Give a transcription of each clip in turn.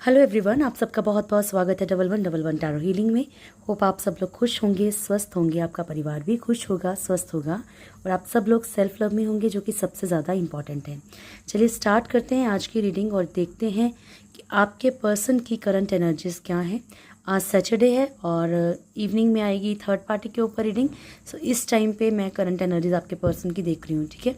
Hello everyone, आप सबका बहुत बहुत स्वागत है डबल वन टैरो हीलिंग में। होप आप सब लोग खुश होंगे, स्वस्थ होंगे, आपका परिवार भी खुश होगा, स्वस्थ होगा और आप सब लोग सेल्फ लव में होंगे, जो कि सबसे ज़्यादा इम्पॉर्टेंट है। चलिए स्टार्ट करते हैं आज की रीडिंग और देखते हैं कि आपके पर्सन की करंट एनर्जीज़ क्या हैं। आज सैटरडे है और इवनिंग में आएगी थर्ड पार्टी के ऊपर रीडिंग। सो इस टाइम पे मैं करंट एनर्जीज आपके पर्सन की देख रही हूँ। ठीक है,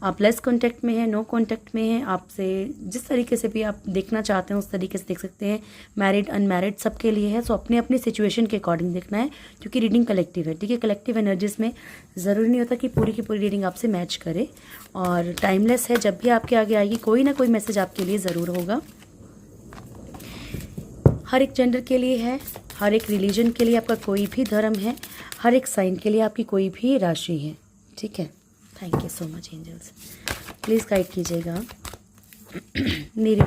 आप लेस कांटेक्ट में हैं, नो कांटेक्ट में हैं, आपसे जिस तरीके से भी आप देखना चाहते हैं उस तरीके से देख सकते हैं। मैरिड अनमैरिड सबके लिए है। सो अपने अपनी सिचुएशन के अकॉर्डिंग देखना है, क्योंकि रीडिंग कलेक्टिव है। ठीक है, कलेक्टिव एनर्जीज में ज़रूरी नहीं होता कि पूरी की पूरी रीडिंग आपसे मैच करे, और टाइमलेस है। जब भी आपके आगे आएगी कोई ना कोई मैसेज आपके लिए ज़रूर होगा। हर एक जेंडर के लिए है, हर एक रिलीजन के लिए, आपका कोई भी धर्म है, हर एक साइन के लिए आपकी कोई भी राशि है। ठीक है, thank you so much angels, please guide कीजिएगा मेरे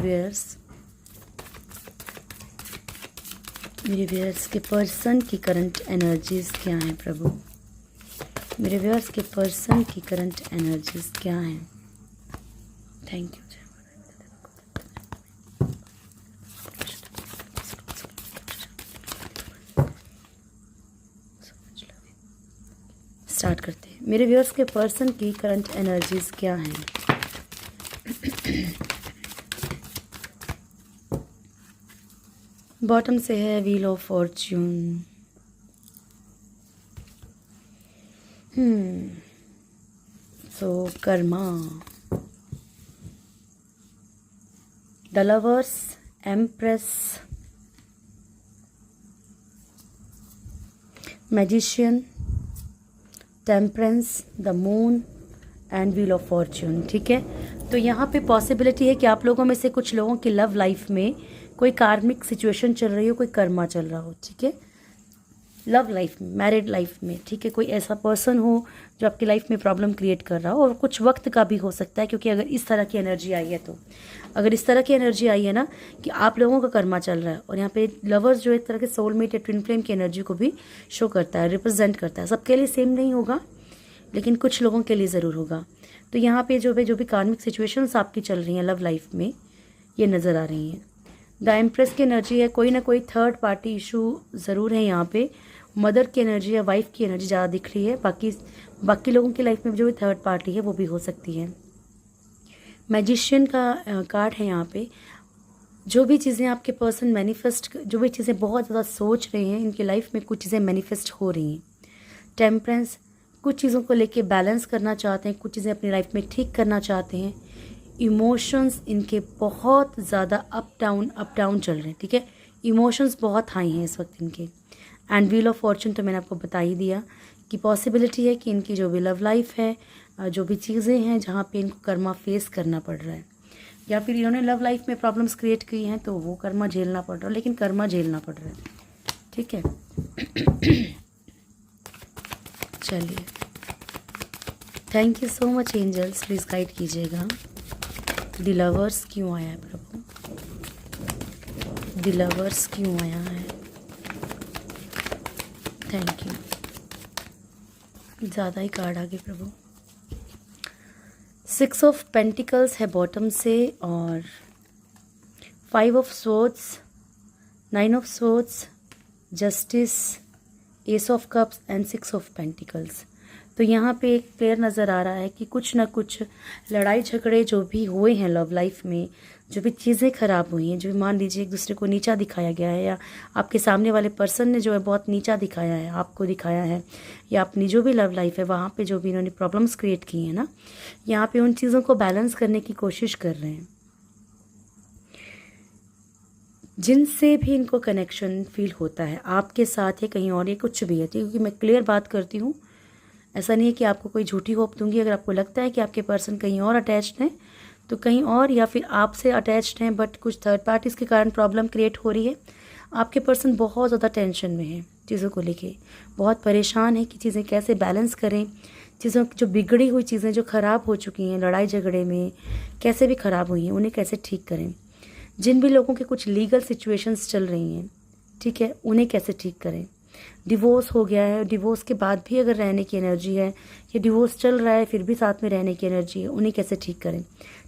व्यूअर्स के पर्सन की करंट एनर्जीज क्या हैं प्रभु। मेरे व्यूअर्स के पर्सन की करंट एनर्जीज क्या हैं। Thank you. स्टार्ट करते हैं। मेरे व्यूअर्स के पर्सन की करंट एनर्जीज क्या हैं। बॉटम से है wheel of Fortune. So Karma, the lovers, empress, magician, temperance, the moon and wheel of Fortune. ठीक है, तो यहाँ पे पॉसिबिलिटी है कि आप लोगों में से कुछ लोगों की लव लाइफ में कोई कार्मिक सिचुएशन चल रही हो, कोई कर्मा चल रहा हो। ठीक है, लव लाइफ में, मैरिड लाइफ में। ठीक है, कोई ऐसा पर्सन हो जो आपकी लाइफ में प्रॉब्लम क्रिएट कर रहा हो, और कुछ वक्त का भी हो सकता है, क्योंकि अगर इस तरह की एनर्जी आई है तो, अगर इस तरह की एनर्जी आई है ना कि आप लोगों का कर्मा चल रहा है, और यहाँ पे लवर्स जो एक तरह के सोलमेट या ट्विन फ्लेम की एनर्जी को भी शो करता है, रिप्रेजेंट करता है। सबके लिए सेम नहीं होगा, लेकिन कुछ लोगों के लिए ज़रूर होगा। तो यहाँ पे जो भी कार्मिक सिचुएशंस आपकी चल रही हैं लव लाइफ में, ये नज़र आ रही हैं। द एम्प्रेस की एनर्जी है, कोई ना कोई थर्ड पार्टी इशू ज़रूर है यहाँ पे। मदर की एनर्जी या वाइफ की एनर्जी ज़्यादा दिख रही है। बाकी लोगों की लाइफ में जो भी थर्ड पार्टी है वो भी हो सकती है। मैजिशियन का कार्ड है यहाँ पे। जो भी चीज़ें आपके पर्सन मैनिफेस्ट, जो भी चीज़ें बहुत ज़्यादा सोच रहे हैं, इनकी लाइफ में कुछ चीज़ें मैनिफेस्ट हो रही हैं। टेम्परेंस, कुछ चीज़ों को लेके बैलेंस करना चाहते हैं, कुछ चीज़ें अपनी लाइफ में ठीक करना चाहते हैं। इमोशंस इनके बहुत ज़्यादा अप डाउन चल रहे हैं। ठीक है, इमोशंस बहुत हाई हैं इस वक्त इनके। एंड व्हील ऑफ फॉर्चून तो मैंने आपको बता ही दिया कि पॉसिबिलिटी है कि इनकी जो भी लव लाइफ है, जो भी चीज़ें हैं जहाँ पे इनको कर्मा फेस करना पड़ रहा है, या फिर इन्होंने लव लाइफ में प्रॉब्लम्स क्रिएट की हैं तो वो कर्मा झेलना पड़ रहा है, लेकिन कर्मा झेलना पड़ रहा है। ठीक है, चलिए, thank you so much angels, please guide कीजिएगा। द लवर्स क्यों आया है प्रभु, द लवर्स क्यों आया है। थैंक यू, ज़्यादा ही कार्ड आ गए प्रभु। 6 ऑफ पेंटिकल्स है बॉटम से, और 5 of swords, 9 of swords, justice, S of cups and 6 of pentacles. तो यहाँ पे एक क्लियर नज़र आ रहा है कि कुछ ना कुछ लड़ाई झगड़े जो भी हुए हैं लव लाइफ में, जो भी चीज़ें ख़राब हुई हैं, जो भी मान लीजिए एक दूसरे को नीचा दिखाया गया है, या आपके सामने वाले पर्सन ने जो है बहुत नीचा दिखाया है, आपको दिखाया है, या अपनी जो भी लव लाइफ है वहाँ पे जो भी इन्होंने प्रॉब्लम्स क्रिएट की हैं ना, यहाँ पे उन चीज़ों को बैलेंस करने की कोशिश कर रहे हैं। जिनसे भी इनको कनेक्शन फील होता है, आपके साथ है कहीं और, ये कुछ भी है। क्योंकि मैं क्लियर बात करती हूँ, ऐसा नहीं है कि आपको कोई झूठी होप दूंगी। अगर आपको लगता है कि आपके पर्सन कहीं और अटैच्ड हैं तो कहीं और, या फिर आपसे अटैच्ड हैं बट कुछ थर्ड पार्टीज़ के कारण प्रॉब्लम क्रिएट हो रही है। आपके पर्सन बहुत ज़्यादा टेंशन में है, चीज़ों को लेके बहुत परेशान है कि चीज़ें कैसे बैलेंस करें, चीज़ों जो बिगड़ी हुई चीज़ें जो ख़राब हो चुकी हैं लड़ाई झगड़े में, कैसे भी ख़राब हुई हैं, उन्हें कैसे ठीक करें। जिन भी लोगों के कुछ लीगल सिचुएशंस चल रही हैं, ठीक है, उन्हें कैसे ठीक करें। डिवोर्स हो गया है, डिवोर्स के बाद भी अगर रहने की एनर्जी है, या डिवोर्स चल रहा है फिर भी साथ में रहने की एनर्जी है, उन्हें कैसे ठीक करें।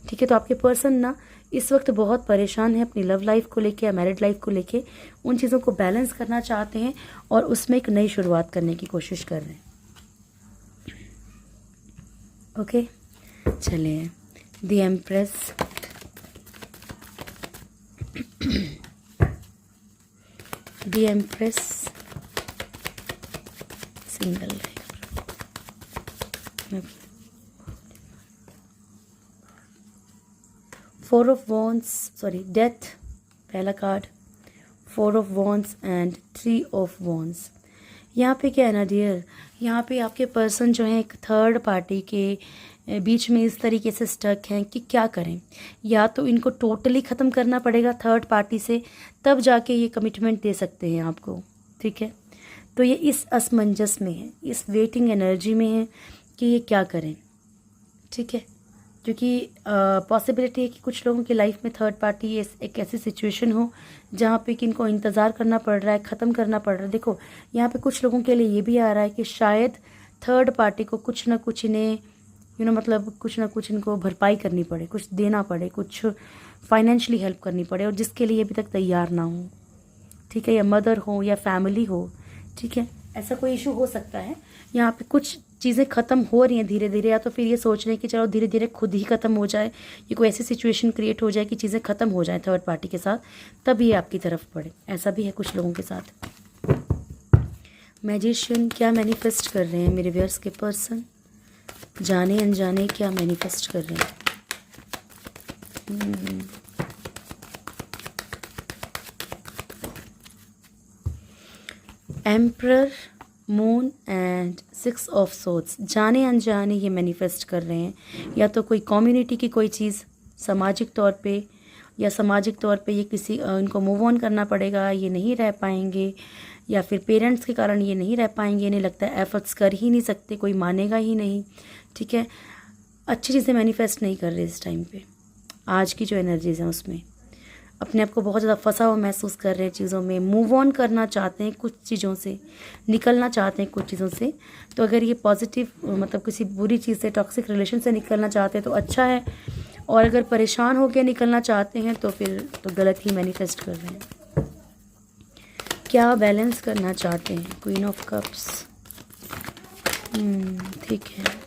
ठीक है, तो आपके पर्सन ना इस वक्त बहुत परेशान है अपनी लव लाइफ को लेके या मैरिड लाइफ को लेके, उन चीज़ों को बैलेंस करना चाहते हैं और उसमें एक नई शुरुआत करने की कोशिश कर रहे हैं। ओके, चलिए the empress, the empress single, four of wands, sorry death पहला card, four of wands and three of wands. यहाँ पे क्या है ना डियर, यहाँ पे आपके पर्सन जो है एक थर्ड पार्टी के बीच में इस तरीके से स्टक हैं कि क्या करें। या तो इनको टोटली ख़त्म करना पड़ेगा थर्ड पार्टी से, तब जाके ये कमिटमेंट दे सकते हैं आपको, ठीक है। तो ये इस असमंजस में है, इस वेटिंग एनर्जी में है कि ये क्या करें, ठीक है। क्योंकि पॉसिबिलिटी है कि कुछ लोगों की लाइफ में थर्ड पार्टी एक ऐसी सिचुएशन हो जहाँ पे कि इनको इंतज़ार करना पड़ रहा है, ख़त्म करना पड़ रहा है। देखो यहाँ पे कुछ लोगों के लिए ये भी आ रहा है कि शायद थर्ड पार्टी को कुछ ना कुछ इन्हें मतलब कुछ ना कुछ इनको भरपाई करनी पड़े, कुछ देना पड़े, कुछ फाइनेंशियली हेल्प करनी पड़े, और जिसके लिए अभी तक तैयार ना हो, ठीक है। या मदर हो या फैमिली हो, ठीक है, ऐसा कोई इशू हो सकता है। यहाँ पे कुछ चीज़ें ख़त्म हो रही हैं धीरे धीरे, या तो फिर ये सोच रहे हैं कि चलो धीरे धीरे खुद ही ख़त्म हो जाए, ये कोई ऐसी सिचुएशन क्रिएट हो जाए कि चीज़ें ख़त्म हो जाए थर्ड पार्टी के साथ, तब ये आपकी तरफ पड़े। ऐसा भी है कुछ लोगों के साथ। मैजिशियन क्या मैनिफेस्ट कर रहे हैं मेरे व्यूअर्स के पर्सन, जाने अनजाने क्या मैनिफेस्ट कर रहे हैं। Emperor, moon and six of swords, जाने अनजाने ये मैनिफेस्ट कर रहे हैं। या तो कोई कम्युनिटी की कोई चीज़ सामाजिक तौर पे, या सामाजिक तौर पे ये किसी इनको मूव ऑन करना पड़ेगा, ये नहीं रह पाएंगे, या फिर पेरेंट्स के कारण ये नहीं रह पाएंगे, इन्हें लगता है एफर्ट्स कर ही नहीं सकते, कोई मानेगा ही नहीं, ठीक है। अच्छी चीज़ें मैनिफेस्ट नहीं कर रहे इस टाइम पे, आज की जो एनर्जीज हैं उसमें अपने आप को बहुत ज़्यादा फंसा हुआ महसूस कर रहे हैं चीज़ों में, मूव ऑन करना चाहते हैं कुछ चीज़ों से, निकलना चाहते हैं कुछ चीज़ों से। तो अगर ये पॉजिटिव मतलब किसी बुरी चीज़ से, टॉक्सिक रिलेशन से निकलना चाहते हैं तो अच्छा है, और अगर परेशान होकर निकलना चाहते हैं तो फिर तो गलत ही मैनिफेस्ट कर रहे हैं। क्या बैलेंस करना चाहते हैं, क्वीन ऑफ कप्स, ठीक है।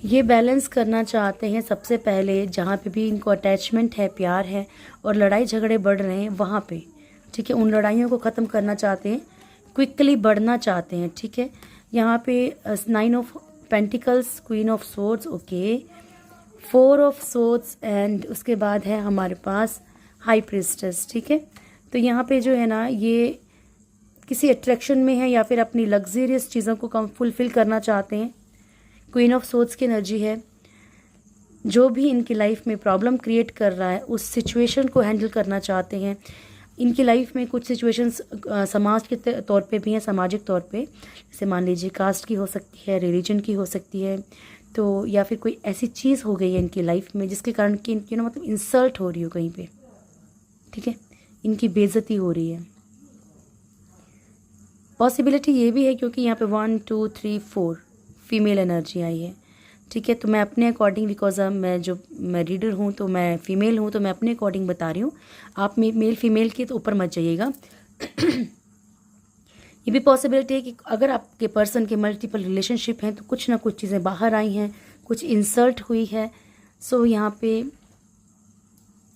ये बैलेंस करना चाहते हैं सबसे पहले, जहाँ पे भी इनको अटैचमेंट है, प्यार है और लड़ाई झगड़े बढ़ रहे हैं वहाँ पे, ठीक है, उन लड़ाइयों को ख़त्म करना चाहते हैं, क्विकली बढ़ना चाहते हैं, ठीक है। यहाँ पे 9 of pentacles, queen of swords, okay, 4 of swords and उसके बाद है हमारे पास हाई प्रिस्टेस, ठीक है। तो यहाँ पे जो है ना ये किसी अट्रैक्शन में है या फिर अपनी लग्जरियस चीज़ों को फुलफ़िल करना चाहते हैं। क्वीन ऑफ सोर्ड्स की एनर्जी है, जो भी इनकी लाइफ में प्रॉब्लम क्रिएट कर रहा है उस सिचुएशन को हैंडल करना चाहते हैं। इनकी लाइफ में कुछ सिचुएशंस समाज के तौर पे भी हैं, सामाजिक तौर पे, जैसे मान लीजिए कास्ट की हो सकती है, रिलीजन की हो सकती है, तो या फिर कोई ऐसी चीज़ हो गई है इनकी लाइफ में जिसके कारण कि इनकी मतलब इंसल्ट हो रही हो कहीं पे, ठीक है, इनकी बेइज्जती हो रही है। पॉसिबिलिटी ये भी है क्योंकि यहाँ पे 1 2 3 4 फीमेल एनर्जी आई है, ठीक है। तो मैं अपने अकॉर्डिंग, बिकॉज मैं रीडर हूँ तो मैं फ़ीमेल हूँ तो मैं अपने अकॉर्डिंग बता रही हूँ, आप मेल फीमेल के तो ऊपर मत जाइएगा। ये भी पॉसिबिलिटी है कि अगर आपके पर्सन के मल्टीपल रिलेशनशिप हैं तो कुछ ना कुछ चीज़ें बाहर आई हैं, कुछ इंसल्ट हुई है, सो यहाँ पे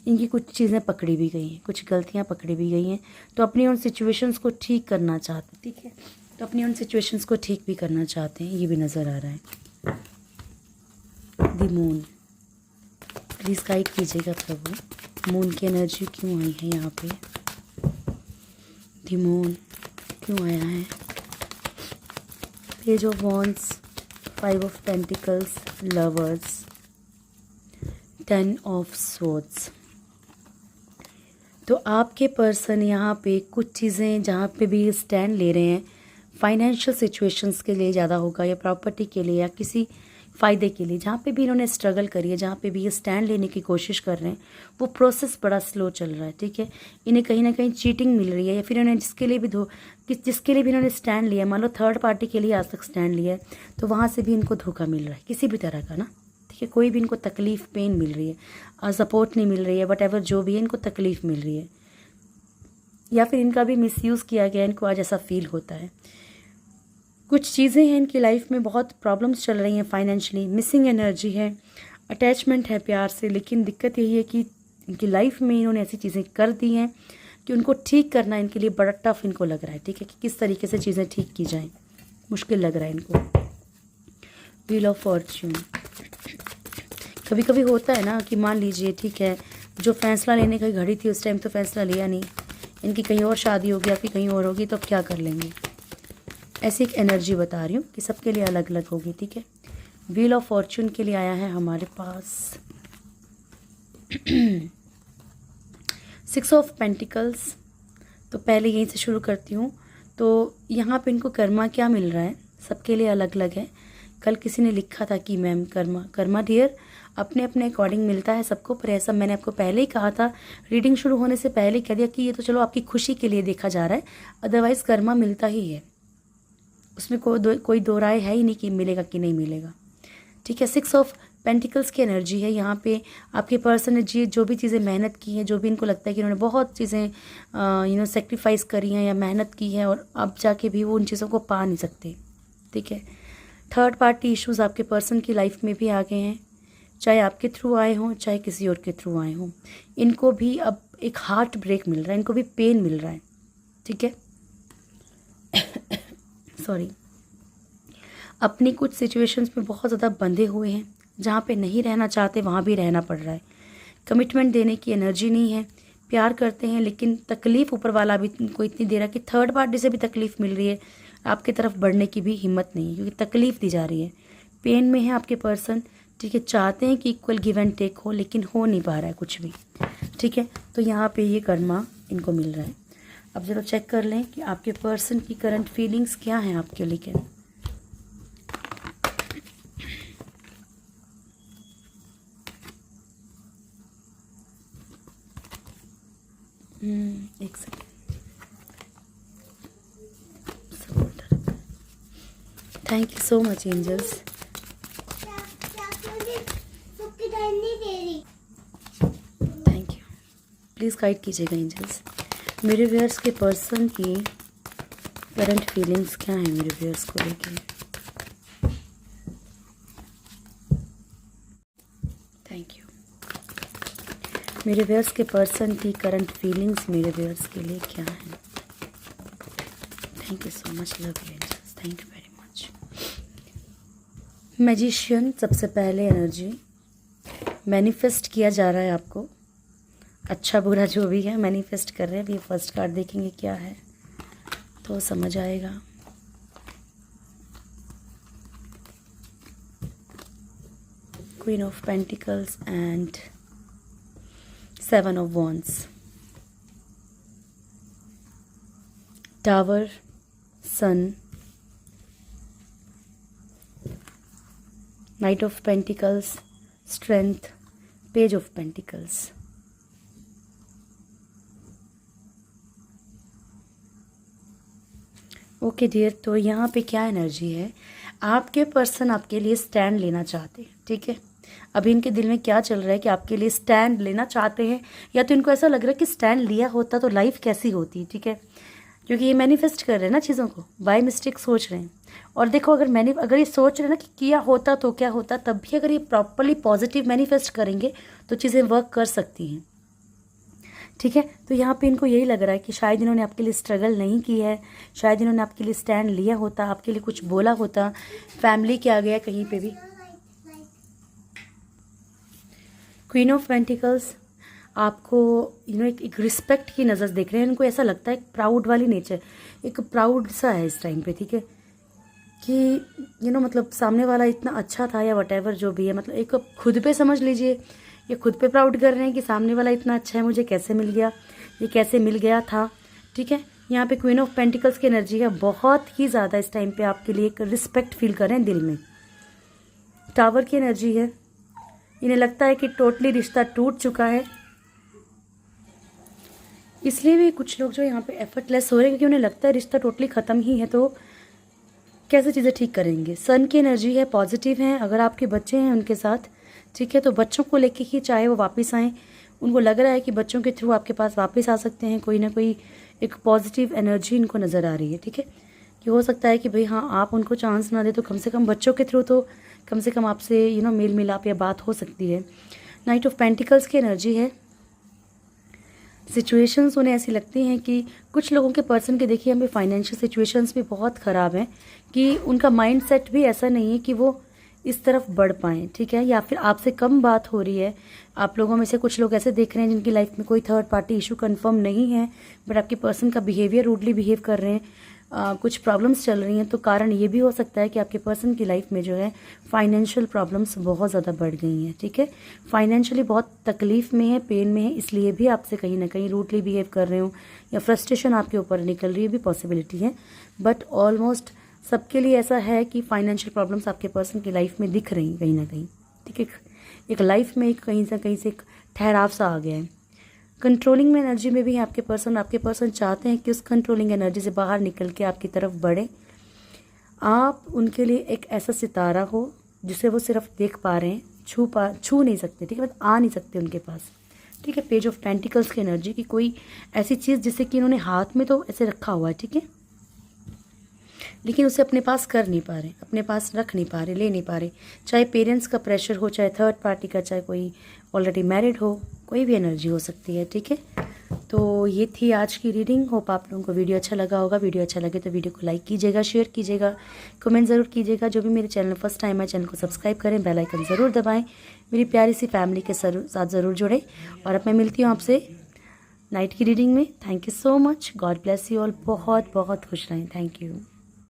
इनकी कुछ चीज़ें पकड़ी भी गई हैं, कुछ गलतियाँ पकड़ी भी गई हैं, तो अपनी उन सिचुएशंस को ठीक करना चाहते हैं, ठीक है, तो अपनी उन सिचुएशंस को ठीक भी करना चाहते हैं, ये भी नज़र आ रहा है। द मून, प्लीज़ गाइड कीजिएगा प्रभु, मून की एनर्जी क्यों आई है यहाँ पे, द मून क्यों आया है। Page of wands, 5 of pentacles, lovers, 10 of swords. तो आपके पर्सन यहाँ पे कुछ चीज़ें जहाँ पे भी स्टैंड ले रहे हैं, फाइनेंशियल सिचुएशंस के लिए ज़्यादा होगा, या प्रॉपर्टी के लिए, या किसी फ़ायदे के लिए, जहाँ पे भी इन्होंने स्ट्रगल करी है, जहाँ पे भी ये स्टैंड लेने की कोशिश कर रहे हैं, वो प्रोसेस बड़ा स्लो चल रहा है, ठीक है। इन्हें कहीं ना कहीं चीटिंग मिल रही है, या फिर इन्होंने जिसके लिए भी इन्होंने स्टैंड लिया, मान लो थर्ड पार्टी के लिए आज तक स्टैंड लिया है, तो वहाँ से भी इनको धोखा मिल रहा है किसी भी तरह का ना, ठीक है। कोई भी इनको तकलीफ़, पेन मिल रही है, सपोर्ट नहीं मिल रही है, वट जो भी है इनको तकलीफ़ मिल रही है, या फिर इनका भी मिसयूज़ किया गया, इनको आज ऐसा फील होता है। कुछ चीज़ें हैं इनकी लाइफ में, बहुत प्रॉब्लम्स चल रही हैं फाइनेंशियली, मिसिंग एनर्जी है, अटैचमेंट है प्यार से, लेकिन दिक्कत यही है कि इनकी लाइफ में इन्होंने ऐसी चीज़ें कर दी हैं कि उनको ठीक करना इनके लिए बड़ा टफ इनको लग रहा है, ठीक है, कि किस तरीके से चीज़ें ठीक की जाएं, मुश्किल लग रहा है इनको। व्हील ऑफ फॉर्च्यून, कभी कभी होता है ना कि मान लीजिए, ठीक है, जो फैसला लेने की घड़ी थी उस टाइम तो फैसला लिया नहीं, इनकी कहीं और शादी होगी, आपकी कहीं और होगी, तो अब क्या कर लेंगे, ऐसी एक एनर्जी बता रही हूँ कि सबके लिए अलग अलग होगी, ठीक है। व्हील ऑफ फॉर्च्यून के लिए आया है हमारे पास 6 ऑफ पेंटिकल्स। तो पहले यहीं से शुरू करती हूँ। तो यहाँ पे इनको कर्मा क्या मिल रहा है, सबके लिए अलग अलग है। कल किसी ने लिखा था कि मैम कर्मा डियर अपने अपने अकॉर्डिंग मिलता है सबको, पर ऐसा मैंने आपको पहले ही कहा था, रीडिंग शुरू होने से पहले कह दिया कि ये तो चलो आपकी खुशी के लिए देखा जा रहा है, अदरवाइज़ कर्मा मिलता ही है, उसमें कोई दो राय है ही नहीं कि मिलेगा कि नहीं मिलेगा, ठीक है। 6 ऑफ पेंटिकल्स की एनर्जी है यहाँ पे। आपके पर्सन ने जो भी चीज़ें मेहनत की हैं, जो भी इनको लगता है कि उन्होंने बहुत चीज़ें सेक्रीफाइस करी हैं या मेहनत की है, और अब जाके भी वो उन चीज़ों को पा नहीं सकते, ठीक है। थर्ड पार्टी इश्यूज़ आपके पर्सन की लाइफ में भी आ गए हैं, चाहे आपके थ्रू आए हों चाहे किसी और के थ्रू आए हों। इनको भी अब एक हार्ट ब्रेक मिल रहा है, इनको भी पेन मिल रहा है, ठीक है। सॉरी, अपनी कुछ सिचुएशंस में बहुत ज़्यादा बंधे हुए हैं, जहाँ पे नहीं रहना चाहते वहाँ भी रहना पड़ रहा है, कमिटमेंट देने की एनर्जी नहीं है, प्यार करते हैं लेकिन तकलीफ़ ऊपर वाला भी इनको इतनी दे रहा है कि थर्ड पार्टी से भी तकलीफ़ मिल रही है, आपकी तरफ बढ़ने की भी हिम्मत नहीं है क्योंकि तकलीफ़ दी जा रही है। पेन में है आपके पर्सन, ठीक है, चाहते हैं कि इक्वल गिव एंड टेक हो लेकिन हो नहीं पा रहा है कुछ भी, ठीक है। तो यहाँ पे ये कर्मा इनको मिल रहा है। अब जरा चेक कर लें कि आपके पर्सन की करंट फीलिंग्स क्या हैं आपके लिए। एक second, thank you so much angels. Thank you, please guide कीजिएगा एंजल्स। मेरे व्यूअर्स के पर्सन की करंट फीलिंग्स क्या हैं मेरे व्यूअर्स को लेके। Thank you. मेरे व्यूअर्स के पर्सन की करंट फीलिंग्स मेरे व्यूअर्स के लिए क्या हैं। Thank you so much, love you angels, thank you very much. Magician, सबसे पहले एनर्जी मैनिफेस्ट किया जा रहा है आपको, अच्छा बुरा जो भी है मैनिफेस्ट कर रहे हैं। अभी फर्स्ट कार्ड देखेंगे क्या है तो समझ आएगा। Queen of pentacles and 7 of Wands, Tower, Sun, Knight of Pentacles, Strength, Page of Pentacles। Okay dear, तो यहाँ पे क्या एनर्जी है, आपके पर्सन आपके लिए स्टैंड लेना चाहते हैं, ठीक है। अभी इनके दिल में क्या चल रहा है कि आपके लिए स्टैंड लेना चाहते हैं, या तो इनको ऐसा लग रहा है कि स्टैंड लिया होता तो लाइफ कैसी होती, ठीक है, क्योंकि ये मैनिफेस्ट कर रहे हैं ना चीज़ों को, बाय मिस्टेक सोच रहे हैं। और देखो, अगर ये सोच रहे हैं ना कि किया होता तो क्या होता, तब भी अगर ये प्रॉपरली पॉजिटिव मैनिफेस्ट करेंगे तो चीज़ें वर्क कर सकती हैं, ठीक है। तो यहाँ पे इनको यही लग रहा है कि शायद इन्होंने आपके लिए स्ट्रगल नहीं की है, शायद इन्होंने आपके लिए स्टैंड लिया होता, आपके लिए कुछ बोला होता, फैमिली के आ गया कहीं पे भी। क्वीन ऑफ पेंटिकल्स आपको एक रिस्पेक्ट की नज़र देख रहे हैं, इनको ऐसा लगता है, एक प्राउड वाली नेचर, एक प्राउड सा है इस टाइम पे, ठीक है, कि मतलब सामने वाला इतना अच्छा था या वटेवर जो भी है, मतलब एक खुद पे समझ लीजिए, ये खुद पे प्राउड कर रहे हैं कि सामने वाला इतना अच्छा है, मुझे कैसे मिल गया, ये कैसे मिल गया था, ठीक है। यहाँ पे क्वीन ऑफ पेंटिकल्स की एनर्जी है, बहुत ही ज़्यादा इस टाइम पे आपके लिए एक रिस्पेक्ट फील कर रहे हैं दिल में। टावर की एनर्जी है, इन्हें लगता है कि टोटली रिश्ता टूट चुका है, इसलिए भी कुछ लोग जो यहाँ पे एफर्टलेस हो रहे हैं क्योंकि उन्हें लगता है रिश्ता टोटली ख़त्म ही है, तो कैसे चीज़ें ठीक करेंगे। सन की एनर्जी है, पॉजिटिव है, अगर आपके बच्चे हैं उनके साथ ठीक है। तो बच्चों को लेके ही चाहे वो वापस आएँ, उनको लग रहा है कि बच्चों के थ्रू आपके पास वापस आ सकते हैं, कोई ना कोई एक पॉजिटिव एनर्जी इनको नज़र आ रही है। ठीक है, कि हो सकता है कि भाई हाँ, आप उनको चांस ना दे तो कम से कम बच्चों के थ्रू तो कम से कम आपसे मेल मिलाप या बात हो सकती है। नाइट ऑफ पेंटिकल्स की एनर्जी है। सिचुएशंस उन्हें ऐसी लगती हैं कि कुछ लोगों के पर्सन के देखिए हमें फाइनेंशियल सिचुएशंस भी बहुत ख़राब हैं, कि उनका माइंड सेट भी ऐसा नहीं है कि वो इस तरफ बढ़ पाएँ। ठीक है, या फिर आपसे कम बात हो रही है। आप लोगों में से कुछ लोग ऐसे देख रहे हैं जिनकी लाइफ में कोई थर्ड पार्टी इशू कंफर्म नहीं है, बट आपके पर्सन का बिहेवियर रूडली बिहेव कर रहे हैं, कुछ प्रॉब्लम्स चल रही हैं। तो कारण ये भी हो सकता है कि आपके पर्सन की लाइफ में जो है फाइनेंशियल प्रॉब्लम्स बहुत ज़्यादा बढ़ गई हैं। ठीक है, फाइनेंशियली बहुत तकलीफ में है, पेन में है, इसलिए भी आपसे कहीं ना कहीं रूडली बिहेव कर रहे हो या फ्रस्ट्रेशन आपके ऊपर निकल रही है, भी पॉसिबिलिटी है। बट ऑलमोस्ट सबके लिए ऐसा है कि फाइनेंशियल प्रॉब्लम्स आपके पर्सन की लाइफ में दिख रही कहीं ना कहीं। ठीक है, एक लाइफ में कहीं से एक ठहराव सा आ गया है। कंट्रोलिंग में एनर्जी में भी है आपके पर्सन चाहते हैं कि उस कंट्रोलिंग एनर्जी से बाहर निकल के आपकी तरफ बढ़े। आप उनके लिए एक ऐसा सितारा हो जिसे वो सिर्फ देख पा रहे हैं, छू नहीं सकते। ठीक है, बट आ नहीं सकते उनके पास। ठीक है, पेज ऑफ पेंटिकल्स की एनर्जी की कोई ऐसी चीज़ जिसे कि इन्होंने हाथ में तो ऐसे रखा हुआ है, ठीक है, लेकिन उसे अपने पास कर नहीं पा रहे, अपने पास रख नहीं पा रहे, ले नहीं पा रहे। चाहे पेरेंट्स का प्रेशर हो, चाहे थर्ड पार्टी का, चाहे कोई ऑलरेडी मैरिड हो, कोई भी एनर्जी हो सकती है। ठीक है, तो ये थी आज की रीडिंग। होप आप लोगों को वीडियो अच्छा लगा होगा। वीडियो अच्छा लगे तो वीडियो को लाइक कीजिएगा, शेयर कीजिएगा, कमेंट ज़रूर कीजिएगा। जो भी मेरे चैनल फर्स्ट टाइम है, चैनल को सब्सक्राइब करें, बेल आइकन ज़रूर दबाएं, मेरी प्यारी सी फैमिली के साथ ज़रूर जुड़ें। और अब मैं मिलती हूँ आपसे नाइट की रीडिंग में। Thank you so much, God bless you all. बहुत बहुत खुश रहें। Thank you.